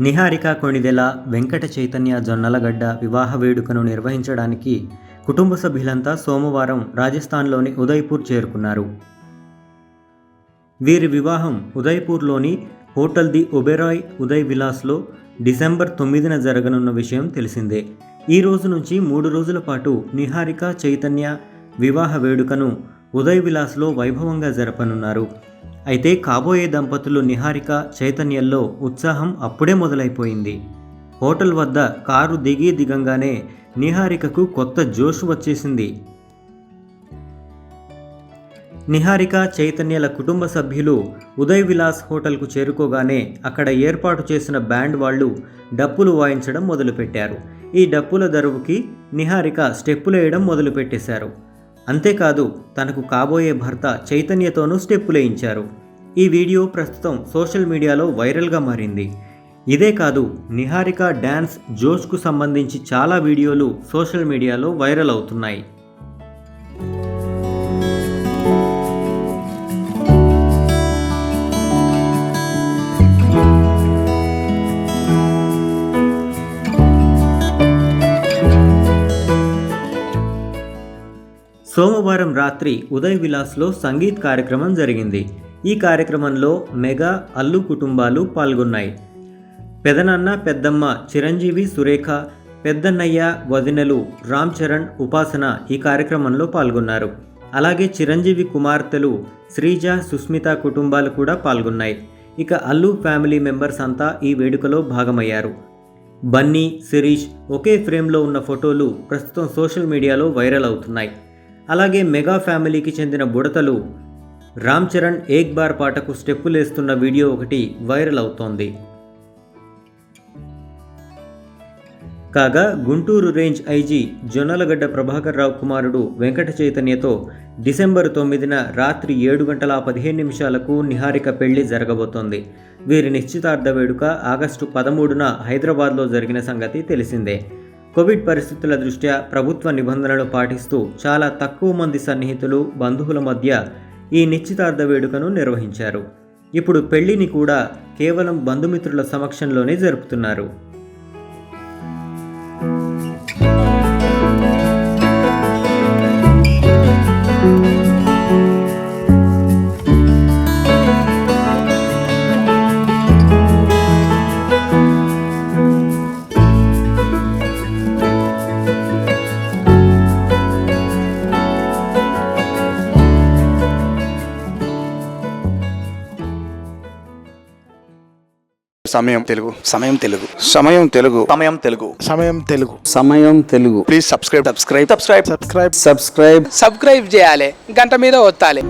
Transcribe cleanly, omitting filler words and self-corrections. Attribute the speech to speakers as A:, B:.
A: నిహారిక కొణిదెల, వెంకట చైతన్య జొన్నలగడ్డ వివాహ వేడుకను నిర్వహించడానికి కుటుంబ సభ్యులంతా సోమవారం రాజస్థాన్లోని ఉదయ్పూర్ చేరుకున్నారు. వీరి వివాహం ఉదయ్పూర్లోని హోటల్ ది ఒబెరాయ్ ఉదయ్ విలాస్లో డిసెంబర్ 9న జరగనున్న విషయం తెలిసిందే. ఈ రోజు నుంచి 3 రోజుల పాటు నిహారిక చైతన్య వివాహ వేడుకను ఉదయ్ విలాస్లో వైభవంగా జరపనున్నారు. అయితే కాబోయే దంపతులు నిహారిక చైతన్యల్లో ఉత్సాహం అప్పుడే మొదలైపోయింది. హోటల్ వద్ద కారు దిగంగానే నిహారికకు కొత్త జోష్ వచ్చేసింది. నిహారిక చైతన్యల కుటుంబ సభ్యులు ఉదయ్ విలాస్ హోటల్కు చేరుకోగానే అక్కడ ఏర్పాటు చేసిన బ్యాండ్ వాళ్ళు డప్పులు వాయించడం మొదలుపెట్టారు. ఈ డప్పుల దరువుకి నిహారిక స్టెప్పులేయడం మొదలుపెట్టేశారు. అంతేకాదు తనకు కాబోయే భర్త చైతన్యతోనూ స్టెప్పులేయించారు. ఈ వీడియో ప్రస్తుతం సోషల్ మీడియాలో వైరల్గా మారింది. ఇదే కాదు, నిహారిక డ్యాన్స్ జోష్కు సంబంధించి చాలా వీడియోలు సోషల్ మీడియాలో వైరల్ అవుతున్నాయి. సోమవారం రాత్రి ఉదయ్ విలాస్లో సంగీత్ కార్యక్రమం జరిగింది. ఈ కార్యక్రమంలో మెగా, అల్లు కుటుంబాలు పాల్గొన్నాయి. పెదనాన్న, పెద్దమ్మ చిరంజీవి, సురేఖ, పెద్దన్నయ్య, వదినలు రామ్ చరణ్, ఉపాసన ఈ కార్యక్రమంలో పాల్గొన్నారు. అలాగే చిరంజీవి కుమార్తెలు శ్రీజ, సుస్మిత కుటుంబాలు కూడా పాల్గొన్నాయి. ఇక అల్లు ఫ్యామిలీ మెంబర్స్ అంతా ఈ వేడుకలో భాగమయ్యారు. బన్నీ, శిరీష్ ఒకే ఫ్రేమ్లో ఉన్న ఫోటోలు ప్రస్తుతం సోషల్ మీడియాలో వైరల్ అవుతున్నాయి. అలాగే మెగా ఫ్యామిలీకి చెందిన బుడతలు రామ్ చరణ్ ఏక్ బార్ పాటకు స్టెప్పులేస్తున్న వీడియో ఒకటి వైరల్ అవుతోంది. కాగా గుంటూరు రేంజ్ ఐజీ జొన్నలగడ్డ ప్రభాకర్ రావు కుమారుడు వెంకట చైతన్యతో డిసెంబర్ 9న రాత్రి 7:15 నిహారిక పెళ్లి జరగబోతోంది. వీరి నిశ్చితార్థ వేడుక ఆగస్టు 13న హైదరాబాద్లో జరిగిన సంగతి తెలిసిందే. కోవిడ్ పరిస్థితుల దృష్ట్యా ప్రభుత్వ నిబంధనలు పాటిస్తూ చాలా తక్కువ మంది సన్నిహితులు, బంధువుల మధ్య ఈ నిశ్చితార్థ వేడుకను నిర్వహించారు. ఇప్పుడు పెళ్లిని కూడా కేవలం బంధుమిత్రుల సమక్షంలోనే జరుపుతున్నారు.
B: సమయం తెలుగు సమయం తెలుగు సమయం తెలుగు సమయం తెలుగు సమయం తెలుగు
C: సమయం తెలుగు
B: ప్లీజ్ సబ్స్క్రైబ్
C: సబ్స్క్రైబ్ చేయాలి, గంట మీద ఒత్తాలి.